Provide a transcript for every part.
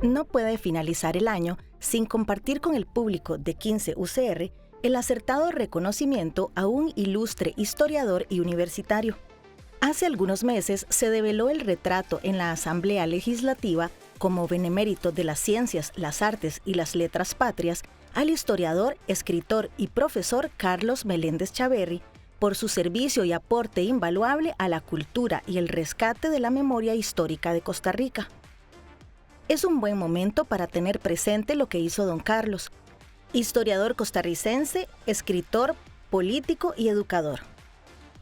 No puede finalizar el año sin compartir con el público de 15 UCR el acertado reconocimiento a un ilustre historiador y universitario. Hace algunos meses se develó el retrato en la Asamblea Legislativa como benemérito de las ciencias, las artes y las letras patrias al historiador, escritor y profesor Carlos Meléndez Chaverri por su servicio y aporte invaluable a la cultura y el rescate de la memoria histórica de Costa Rica. Es un buen momento para tener presente lo que hizo don Carlos, historiador costarricense, escritor, político y educador.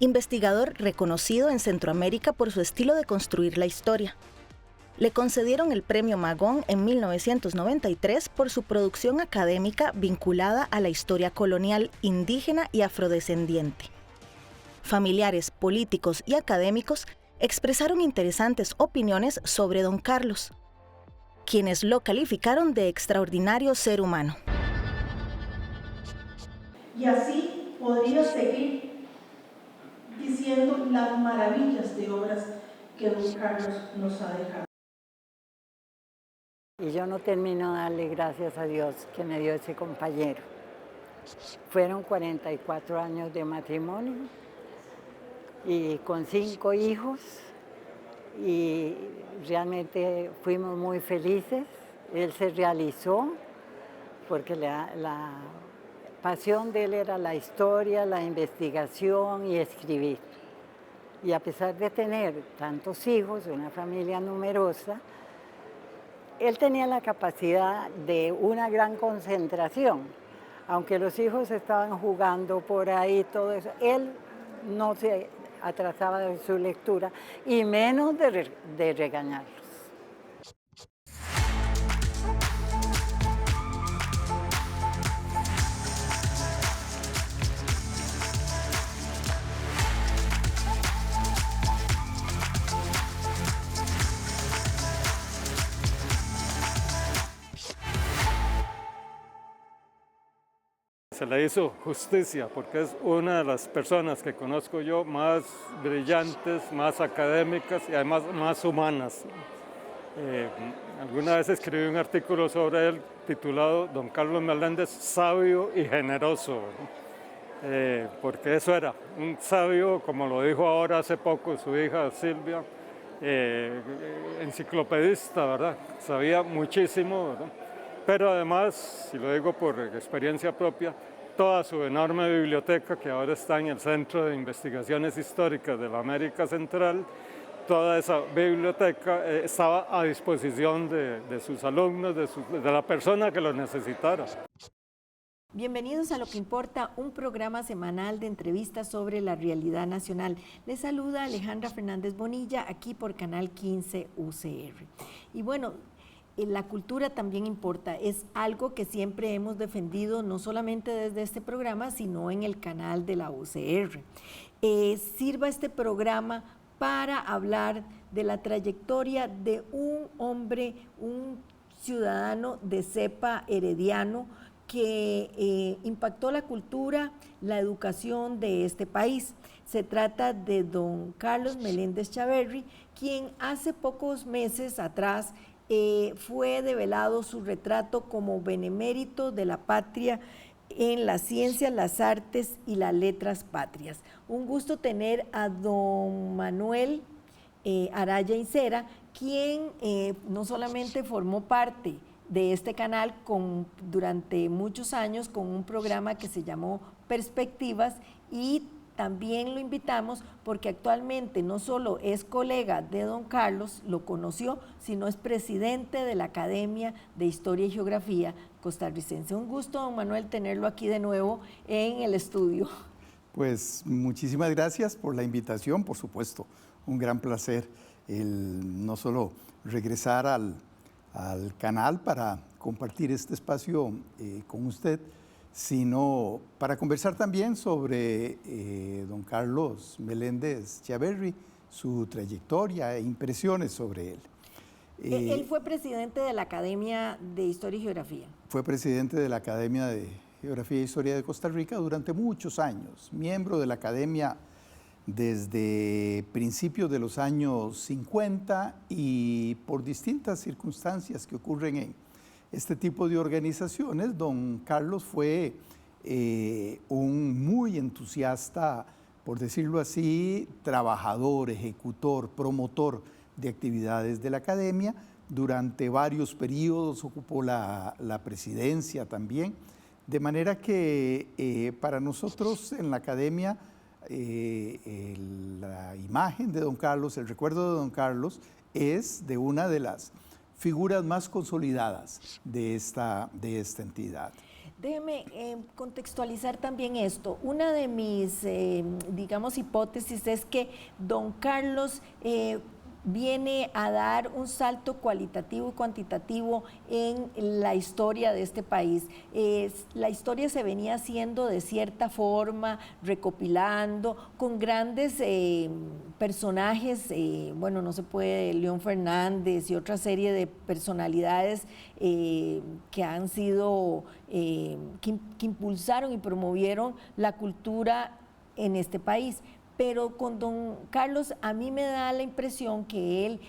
Investigador reconocido en Centroamérica por su estilo de construir la historia. Le concedieron el Premio Magón en 1993 por su producción académica vinculada a la historia colonial, indígena y afrodescendiente. Familiares, políticos y académicos expresaron interesantes opiniones sobre don Carlos, quienes lo calificaron de extraordinario ser humano. Y así podría seguir diciendo las maravillas de obras que don Carlos nos ha dejado. Y yo no termino de darle gracias a Dios que me dio ese compañero. Fueron 44 años de matrimonio y con 5 hijos y realmente fuimos muy felices. Él se realizó porque la pasión de él era la historia, la investigación y escribir. Y a pesar de tener tantos hijos, una familia numerosa, él tenía la capacidad de una gran concentración. Aunque los hijos estaban jugando por ahí, todo eso, él no se atrasaba de su lectura y menos de regañarlos. Se le hizo justicia porque es una de las personas que conozco yo más brillantes, más académicas y además más humanas. Alguna vez escribí un artículo sobre él titulado Don Carlos Meléndez, sabio y generoso, porque eso era, un sabio, como lo dijo ahora hace poco su hija Silvia, enciclopedista, ¿verdad? Sabía muchísimo, ¿verdad? Pero además, si lo digo por experiencia propia, toda su enorme biblioteca que ahora está en el Centro de Investigaciones Históricas de la América Central, toda esa biblioteca estaba a disposición de sus alumnos, de la persona que lo necesitara. Bienvenidos a Lo que Importa, un programa semanal de entrevistas sobre la realidad nacional. Les saluda Alejandra Fernández Bonilla, aquí por Canal 15 UCR. Y bueno, la cultura también importa, es algo que siempre hemos defendido, no solamente desde este programa, sino en el canal de la UCR. Sirva este programa para hablar de la trayectoria de un hombre, un ciudadano de cepa herediano que impactó la cultura, la educación de este país. Se trata de don Carlos Meléndez Chaverri, quien hace pocos meses atrás fue develado su retrato como benemérito de la patria en las ciencias, las artes y las letras patrias. Un gusto tener a don Manuel Araya Incera, quien no solamente formó parte de este canal durante muchos años con un programa que se llamó Perspectivas, y también lo invitamos porque actualmente no solo es colega de don Carlos, lo conoció, sino es presidente de la Academia de Historia y Geografía costarricense. Un gusto, don Manuel, tenerlo aquí de nuevo en el estudio. Pues muchísimas gracias por la invitación, por supuesto, un gran placer no solo regresar al canal para compartir este espacio con usted, sino para conversar también sobre don Carlos Meléndez Chaverri, su trayectoria e impresiones sobre él. Él fue presidente de la Academia de Historia y Geografía. Fue presidente de la Academia de Geografía e Historia de Costa Rica durante muchos años, miembro de la Academia desde principios de los años 50 y por distintas circunstancias que ocurren en este tipo de organizaciones, don Carlos fue un muy entusiasta, por decirlo así, trabajador, ejecutor, promotor de actividades de la academia. Durante varios periodos ocupó la presidencia también, de manera que para nosotros en la academia la imagen de don Carlos, el recuerdo de don Carlos es de una de las figuras más consolidadas de esta entidad. Déjeme contextualizar también esto. Una de mis, digamos, hipótesis es que don Carlos viene a dar un salto cualitativo y cuantitativo en la historia de este país. La historia se venía haciendo de cierta forma, recopilando, con grandes personajes, bueno, no se puede, León Fernández y otra serie de personalidades que han sido, que impulsaron y promovieron la cultura en este país. Pero con don Carlos a mí me da la impresión que él,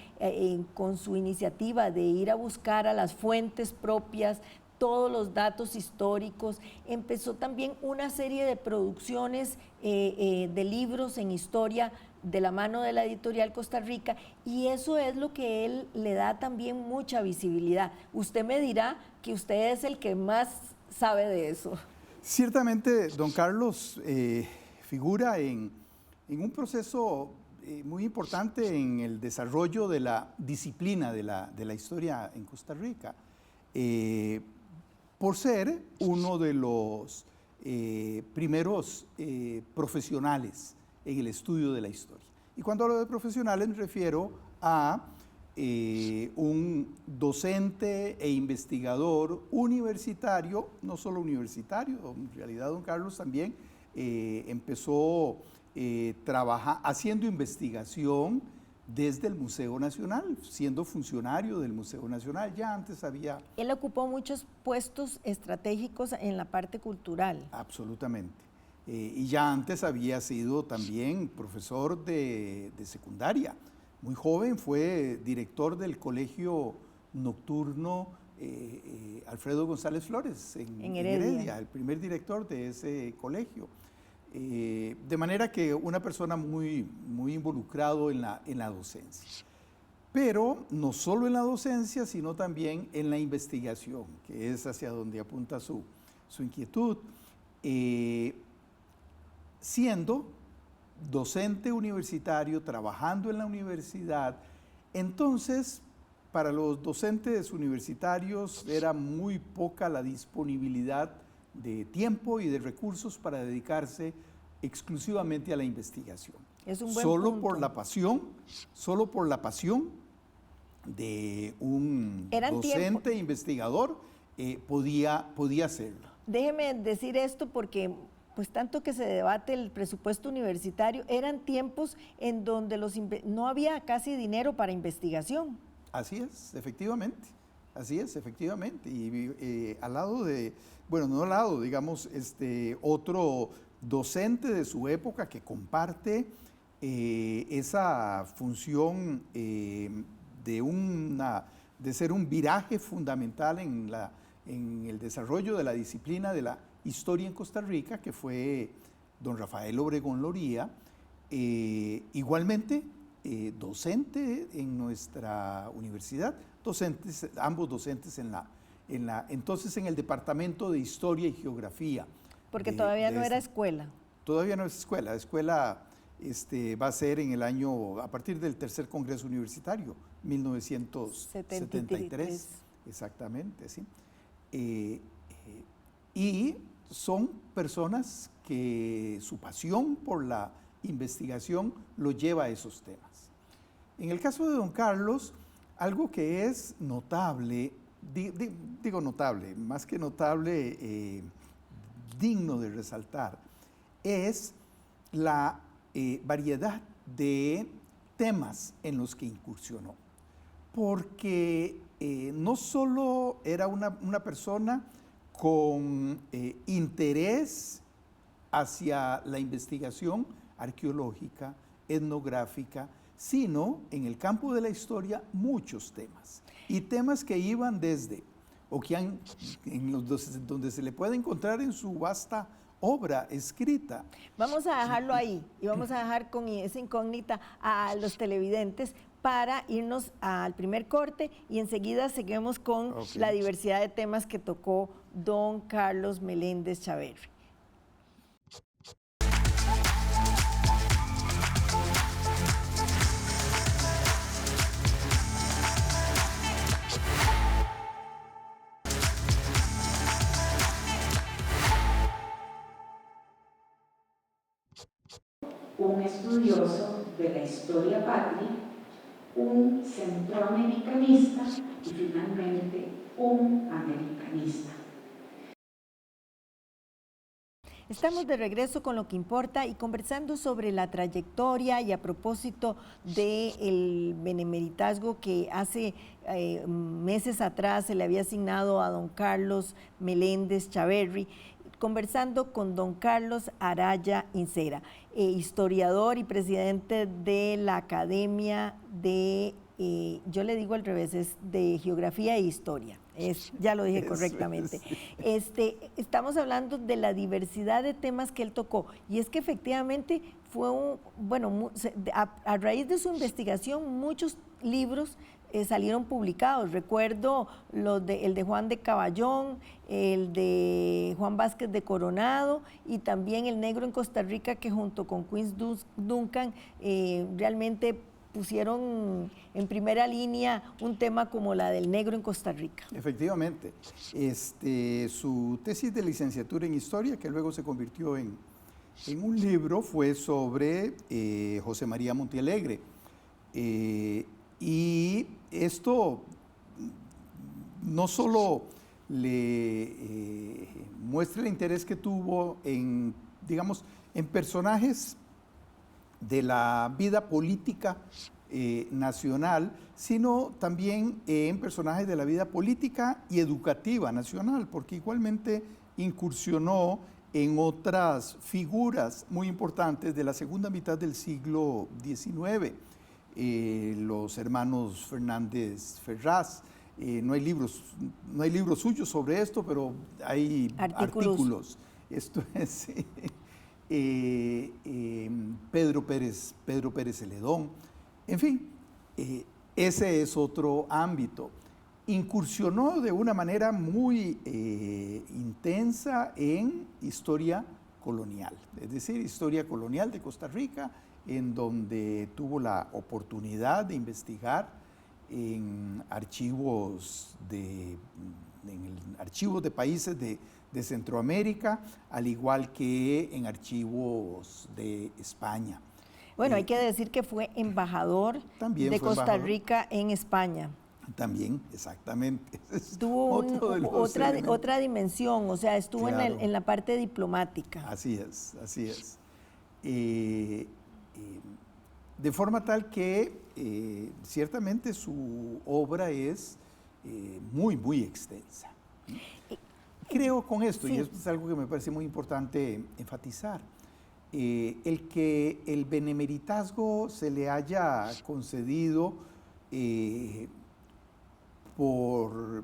con su iniciativa de ir a buscar a las fuentes propias, todos los datos históricos, empezó también una serie de producciones de libros en historia de la mano de la editorial Costa Rica, y eso es lo que él le da también mucha visibilidad. Usted me dirá que usted es el que más sabe de eso. Ciertamente, don Carlos figura en un proceso muy importante en el desarrollo de la disciplina de la historia en Costa Rica, por ser uno de los primeros profesionales en el estudio de la historia. Y cuando hablo de profesionales me refiero a un docente e investigador universitario, no solo universitario, en realidad don Carlos también empezó haciendo investigación desde el Museo Nacional, siendo funcionario del Museo Nacional. Ya antes había... Él ocupó muchos puestos estratégicos en la parte cultural. Absolutamente. Y ya antes había sido también profesor de secundaria. Muy joven fue director del colegio nocturno Alfredo González Flores en Heredia, el primer director de ese colegio. De manera que una persona muy involucrado en la docencia. Pero no solo en la docencia, sino también en la investigación, que es hacia donde apunta su inquietud. Siendo docente universitario, trabajando en la universidad, entonces para los docentes universitarios era muy poca la disponibilidad de tiempo y de recursos para dedicarse exclusivamente a la investigación. Es un buen solo punto. Solo por la pasión de un docente investigador podía hacerlo. Déjeme decir esto porque pues tanto que se debate el presupuesto universitario, eran tiempos en donde no había casi dinero para investigación. Así es, efectivamente. Así es, efectivamente. Y al lado de, bueno, no al lado, digamos, otro docente de su época que comparte esa función de ser un viraje fundamental en el desarrollo de la disciplina de la historia en Costa Rica, que fue don Rafael Obregón Loría, igualmente docente en nuestra universidad, ambos docentes entonces en el Departamento de Historia y Geografía. Porque todavía no era escuela. Todavía no es escuela. La escuela va a ser a partir del tercer Congreso Universitario, 1973. Exactamente, sí. Y son personas que su pasión por la investigación lo lleva a esos temas. En el caso de don Carlos, algo que es notable, digo notable, más que notable, digno de resaltar, es la variedad de temas en los que incursionó. Porque no solo era una persona con interés hacia la investigación arqueológica, etnográfica, sino en el campo de la historia muchos temas. Y temas que iban desde, o que donde se le puede encontrar en su vasta obra escrita. Vamos a dejarlo ahí y vamos a dejar con esa incógnita a los televidentes para irnos al primer corte y enseguida seguimos con la diversidad de temas que tocó don Carlos Meléndez Chaverri. Un estudioso de la historia patria, un centroamericanista y finalmente un americanista. Estamos de regreso con Lo que Importa y conversando sobre la trayectoria y a propósito del benemeritazgo que hace meses atrás se le había asignado a don Carlos Meléndez Chaverri, conversando con don Carlos Araya Incera, historiador y presidente de la Academia de, yo le digo al revés, es de Geografía e Historia. Ya lo dije correctamente. Estamos hablando de la diversidad de temas que él tocó y es que efectivamente fue a raíz de su investigación muchos libros salieron publicados. Recuerdo el de Juan de Caballón, el de Juan Vázquez de Coronado y también El Negro en Costa Rica, que junto con Queens Duncan realmente pusieron en primera línea un tema como la del negro en Costa Rica. Efectivamente. Su tesis de licenciatura en Historia, que luego se convirtió en un libro, fue sobre José María Montealegre. Y esto no solo le muestra el interés que tuvo en, digamos, en personajes de la vida política nacional, sino también en personajes de la vida política y educativa nacional, porque igualmente incursionó en otras figuras muy importantes de la segunda mitad del siglo XIX. Los hermanos Fernández Ferraz, no hay libros suyos sobre esto, pero hay artículos. Esto es Pedro Pérez Celedón, en fin, ese es otro ámbito. Incursionó de una manera muy intensa en historia colonial, es decir, historia colonial de Costa Rica, en donde tuvo la oportunidad de investigar en archivos de países de Centroamérica, al igual que en archivos de España. Bueno, hay que decir que fue embajador de Costa Rica en España. También, exactamente. Tuvo otra dimensión, o sea, estuvo claro, en la parte diplomática. Así es, así es. De forma tal que ciertamente su obra es muy, muy extensa. Creo con esto, sí, y esto es algo que me parece muy importante enfatizar, el que el benemeritazgo se le haya concedido por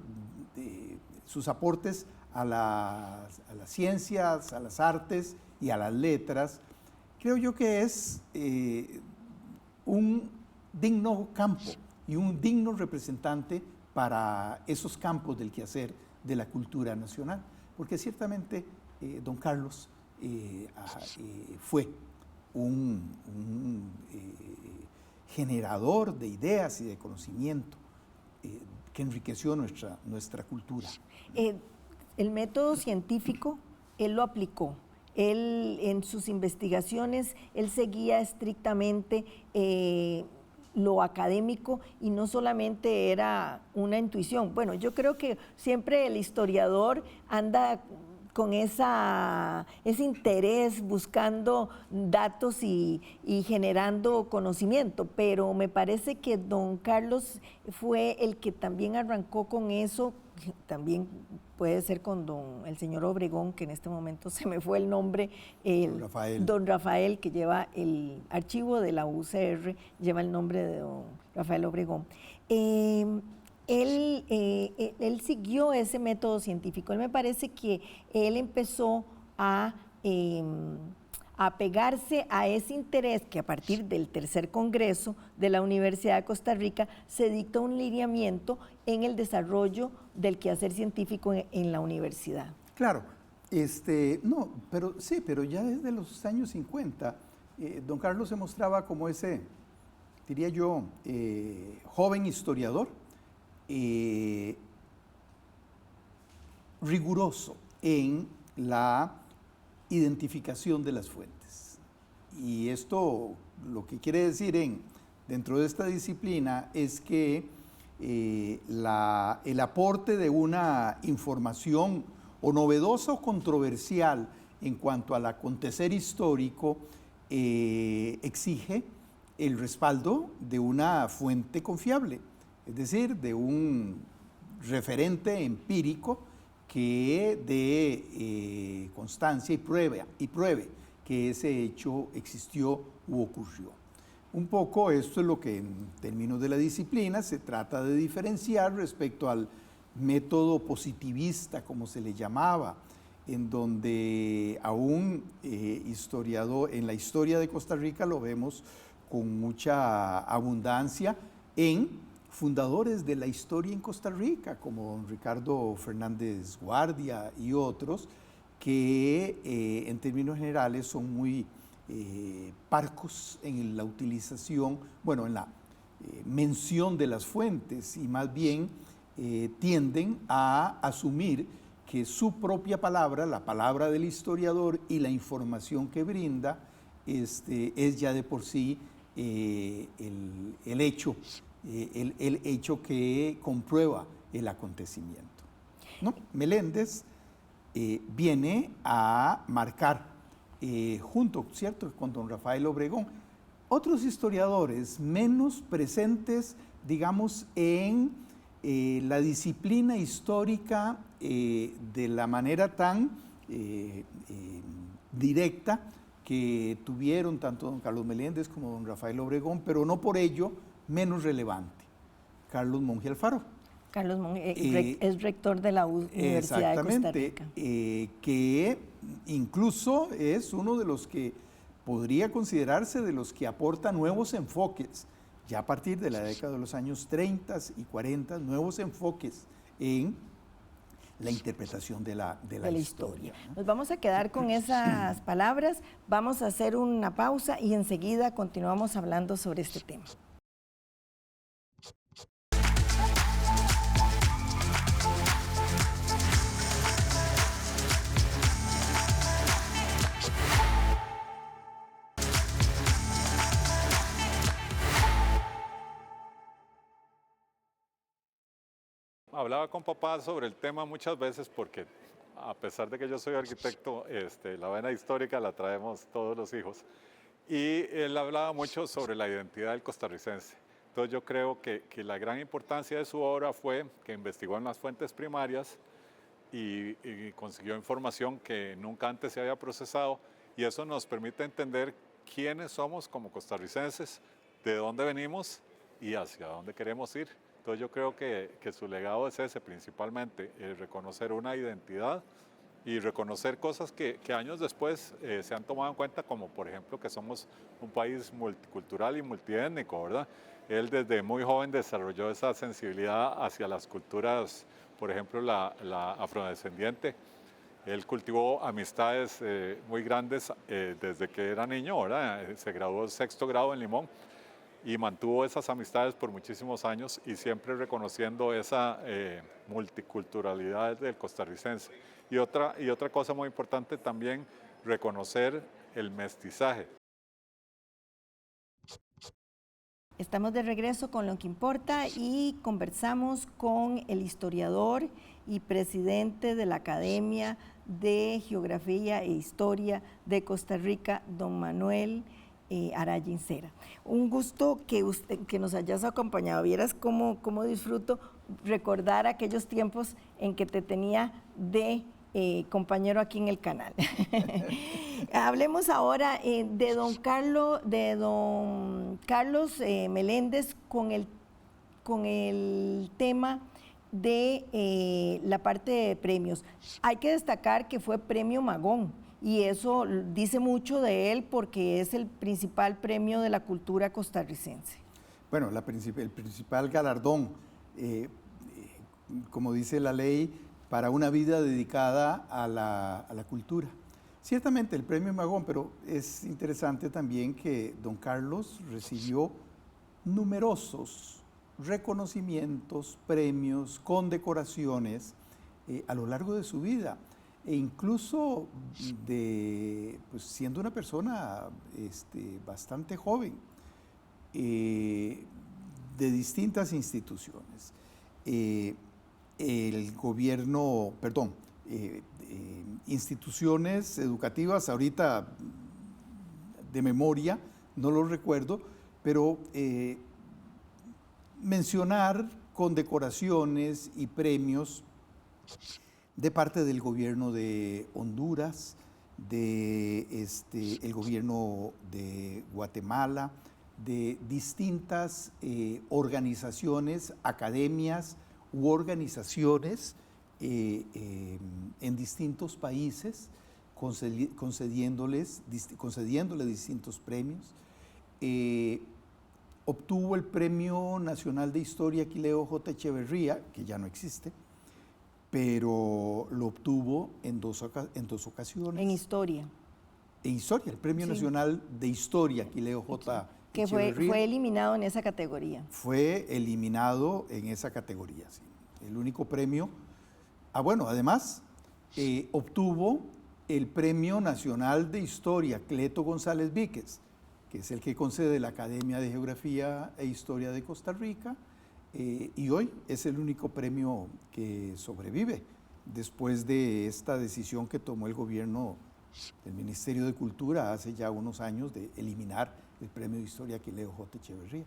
sus aportes a las ciencias, a las artes y a las letras, creo yo que es un digno campo y un digno representante para esos campos del quehacer de la cultura nacional, porque ciertamente don Carlos fue un generador de ideas y de conocimiento que enriqueció nuestra cultura. El método científico, él lo aplicó. Él, en sus investigaciones, él seguía estrictamente lo académico y no solamente era una intuición. Bueno, yo creo que siempre el historiador anda con ese interés, buscando datos y generando conocimiento, pero me parece que don Carlos fue el que también arrancó con eso, también puede ser con el señor Obregón, que en este momento se me fue el nombre, don Rafael, que lleva el archivo de la UCR, lleva el nombre de don Rafael Obregón. Él siguió ese método científico. Él me parece que él empezó a apegarse a ese interés que a partir del tercer congreso de la Universidad de Costa Rica se dicta un lineamiento en el desarrollo del quehacer científico en la universidad. Claro, no, pero ya desde los años 50, don Carlos se mostraba como ese, diría yo, joven historiador, riguroso en la identificación de las fuentes. Y esto lo que quiere decir dentro de esta disciplina es que el aporte de una información o novedosa o controversial en cuanto al acontecer histórico exige el respaldo de una fuente confiable, es decir, de un referente empírico que dé constancia y pruebe que ese hecho existió u ocurrió. Un poco esto es lo que en términos de la disciplina se trata de diferenciar respecto al método positivista, como se le llamaba, en donde aún historiador, en la historia de Costa Rica lo vemos con mucha abundancia en fundadores de la historia en Costa Rica, como don Ricardo Fernández Guardia y otros, que en términos generales son muy parcos en la utilización, bueno, en la mención de las fuentes y más bien tienden a asumir que su propia palabra, la palabra del historiador y la información que brinda, es ya de por sí el hecho que comprueba el acontecimiento, ¿no? Meléndez viene a marcar, junto, ¿cierto?, con don Rafael Obregón, otros historiadores menos presentes, digamos, en la disciplina histórica de la manera tan directa que tuvieron tanto don Carlos Meléndez como don Rafael Obregón, pero no por ello menos relevante. Carlos Monge Alfaro. Carlos Monge es rector de la Universidad de Costa Rica. Que incluso es uno de los que podría considerarse de los que aporta nuevos enfoques, ya a partir de la década de los años 30 y 40, nuevos enfoques en la interpretación de la historia, ¿no? Nos vamos a quedar con esas palabras, vamos a hacer una pausa y enseguida continuamos hablando sobre este tema. Hablaba con papá sobre el tema muchas veces porque a pesar de que yo soy arquitecto, la vena histórica la traemos todos los hijos. Y él hablaba mucho sobre la identidad del costarricense. Entonces yo creo que la gran importancia de su obra fue que investigó en las fuentes primarias y consiguió información que nunca antes se había procesado, y eso nos permite entender quiénes somos como costarricenses, de dónde venimos y hacia dónde queremos ir. Entonces yo creo que su legado es ese principalmente, reconocer una identidad y reconocer cosas que años después se han tomado en cuenta, como por ejemplo que somos un país multicultural y multiétnico, ¿verdad? Él desde muy joven desarrolló esa sensibilidad hacia las culturas, por ejemplo la afrodescendiente. Él cultivó amistades muy grandes desde que era niño, ¿verdad? Se graduó en 6º grado en Limón y mantuvo esas amistades por muchísimos años y siempre reconociendo esa multiculturalidad del costarricense. Y otra cosa muy importante también, reconocer el mestizaje. Estamos de regreso con Lo que Importa y conversamos con el historiador y presidente de la Academia de Geografía e Historia de Costa Rica, don Manuel Araya Incera. Un gusto que nos hayas acompañado. Vieras cómo disfruto recordar aquellos tiempos en que te tenía de compañero aquí en el canal. Hablemos ahora de don Carlos Meléndez con el tema de la parte de premios. Hay que destacar que fue premio Magón, y eso dice mucho de él porque es el principal premio de la cultura costarricense. Bueno, el principal galardón, como dice la ley, para una vida dedicada a la cultura. Ciertamente el premio Magón, pero es interesante también que don Carlos recibió numerosos reconocimientos, premios, condecoraciones a lo largo de su vida, e incluso pues, siendo una persona bastante joven, de distintas instituciones. El gobierno, perdón, instituciones educativas, ahorita de memoria, no lo recuerdo, pero mencionar condecoraciones y premios de parte del gobierno de Honduras, el gobierno de Guatemala, de distintas organizaciones, academias u organizaciones en distintos países, concediéndole distintos premios. Obtuvo el Premio Nacional de Historia Aquileo J. Echeverría, que ya no existe, pero lo obtuvo en dos ocasiones. En historia. En historia, el Premio Nacional de Historia Aquileo J. Que fue eliminado en esa categoría. Fue eliminado en esa categoría, sí. El único premio. Bueno, además, obtuvo el Premio Nacional de Historia Cleto González Víquez, que es el que concede la Academia de Geografía e Historia de Costa Rica, y hoy es el único premio que sobrevive después de esta decisión que tomó el gobierno del Ministerio de Cultura hace ya unos años de eliminar el Premio de Historia Aquileo J. Echeverría.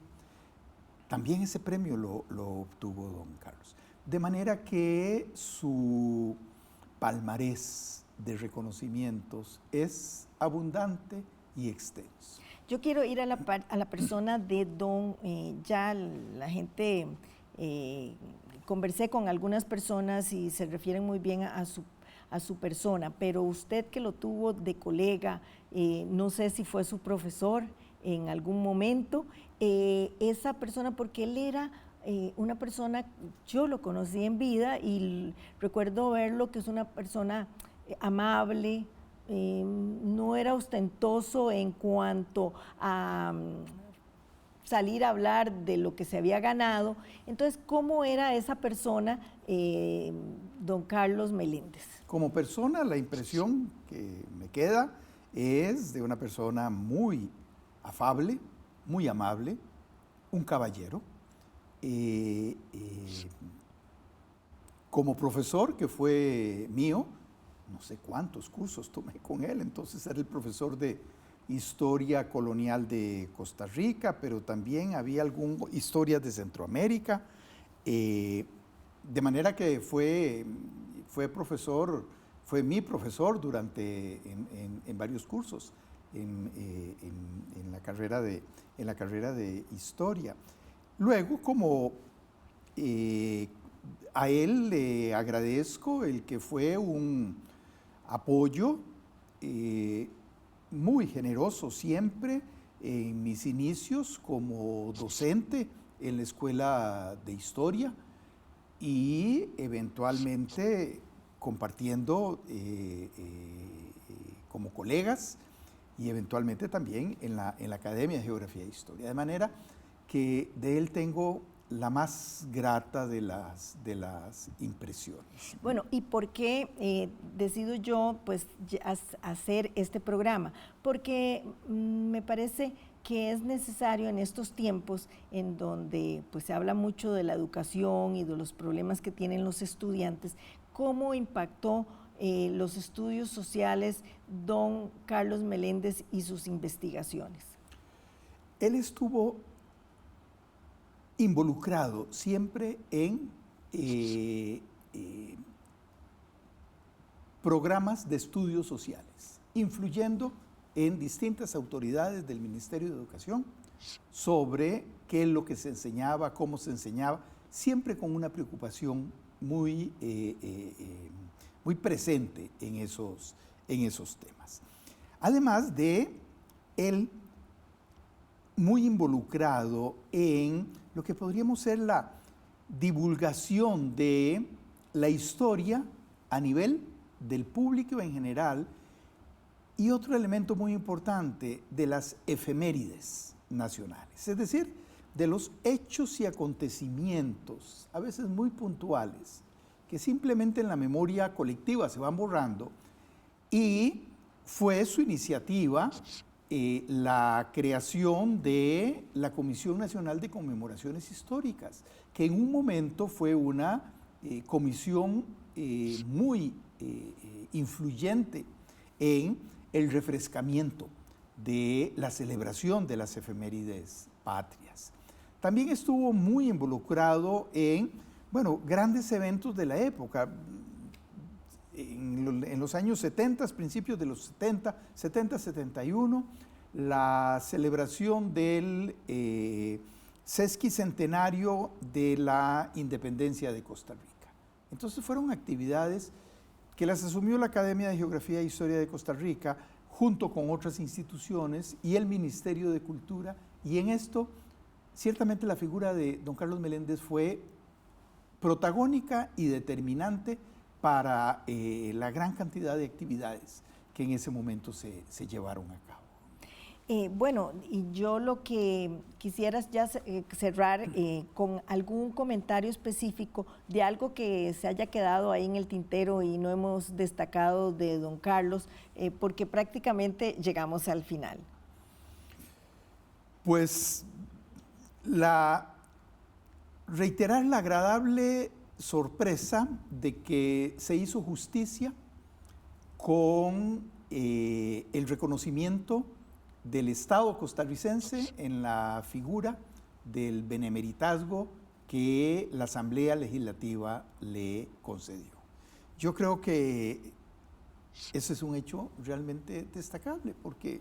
También ese premio lo obtuvo don Carlos. De manera que su palmarés de reconocimientos es abundante y extenso. Yo quiero ir a la persona de don, ya la gente, conversé con algunas personas y se refieren muy bien a su persona, pero usted que lo tuvo de colega, no sé si fue su profesor en algún momento, esa persona, porque él era una persona, yo lo conocí en vida y recuerdo verlo que es una persona amable, no era ostentoso en cuanto a salir a hablar de lo que se había ganado. Entonces, ¿cómo era esa persona, don Carlos Meléndez? Como persona, la impresión que me queda es de una persona muy afable, muy amable, un caballero. Como profesor que fue mío, no sé cuántos cursos tomé con él, entonces era el profesor de Historia Colonial de Costa Rica, pero también había historias de Centroamérica, de manera que fue mi profesor en varios cursos en la carrera de Historia. Luego, como a él le agradezco el que fue un apoyo muy generoso siempre en mis inicios como docente en la Escuela de Historia y eventualmente compartiendo como colegas y eventualmente también en la Academia de Geografía e Historia. De manera que de él tengo la más grata de las impresiones. Bueno, ¿y por qué decido yo pues hacer este programa? Porque me parece que es necesario en estos tiempos en donde pues se habla mucho de la educación y de los problemas que tienen los estudiantes, cómo impactó los estudios sociales, don Carlos Meléndez y sus investigaciones? Él estuvo involucrado siempre en programas de estudios sociales, influyendo en distintas autoridades del Ministerio de Educación sobre qué es lo que se enseñaba, cómo se enseñaba, siempre con una preocupación muy, muy presente en esos temas. Además de él muy involucrado en lo que podríamos ser la divulgación de la historia a nivel del público en general, y otro elemento muy importante, de las efemérides nacionales, es decir, de los hechos y acontecimientos, a veces muy puntuales, que simplemente en la memoria colectiva se van borrando, y fue su iniciativa la creación de la Comisión Nacional de Conmemoraciones Históricas, que en un momento fue una comisión muy influyente en el refrescamiento de la celebración de las efemérides patrias. También estuvo muy involucrado en, bueno, grandes eventos de la época. En los años 70, principios de los 71, la celebración del sesquicentenario de la independencia de Costa Rica. Entonces fueron actividades que las asumió la Academia de Geografía e Historia de Costa Rica junto con otras instituciones y el Ministerio de Cultura, y en esto ciertamente la figura de don Carlos Meléndez fue protagónica y determinante para la gran cantidad de actividades que en ese momento se llevaron a cabo. Bueno, y yo lo que quisiera ya cerrar con algún comentario específico de algo que se haya quedado ahí en el tintero y no hemos destacado de don Carlos, porque prácticamente llegamos al final. Pues reiterar la agradable sorpresa de que se hizo justicia con el reconocimiento del Estado costarricense en la figura del benemeritazgo que la Asamblea Legislativa le concedió. Yo creo que ese es un hecho realmente destacable, porque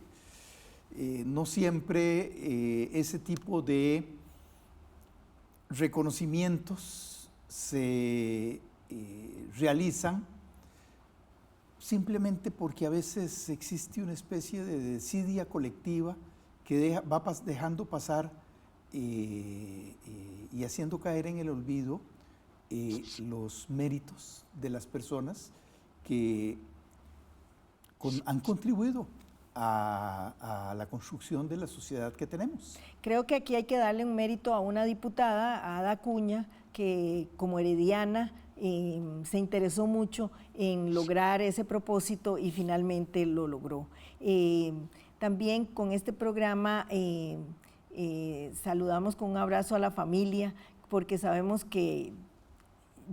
no siempre ese tipo de reconocimientos se realizan simplemente porque a veces existe una especie de desidia colectiva que va dejando pasar y haciendo caer en el olvido los méritos de las personas que han contribuido a la construcción de la sociedad que tenemos. Creo que aquí hay que darle un mérito a una diputada, a Ada Acuña, que como herediana se interesó mucho en lograr ese propósito y finalmente lo logró. También con este programa saludamos con un abrazo a la familia, porque sabemos que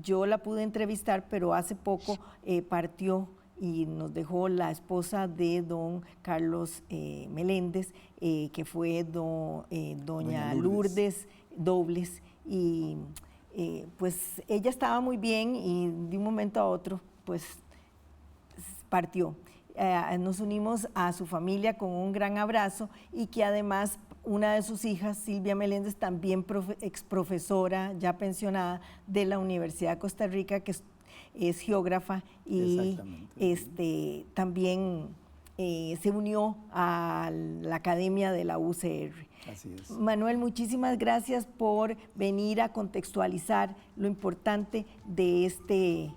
yo la pude entrevistar, pero hace poco partió y nos dejó la esposa de don Carlos Meléndez, que fue doña Lourdes Dobles, y pues ella estaba muy bien y de un momento a otro pues partió. Nos unimos a su familia con un gran abrazo, y que además una de sus hijas, Silvia Meléndez, también exprofesora ya pensionada de la Universidad de Costa Rica, que es geógrafa, y también se unió a la Academia de la UCR. Así es. Manuel, muchísimas gracias por venir a contextualizar lo importante de este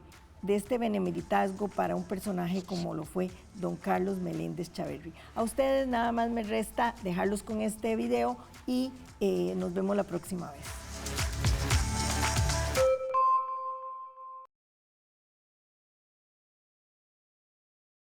benemeritazgo para un personaje como lo fue don Carlos Meléndez Chaverri. A ustedes nada más me resta dejarlos con este video y nos vemos la próxima vez.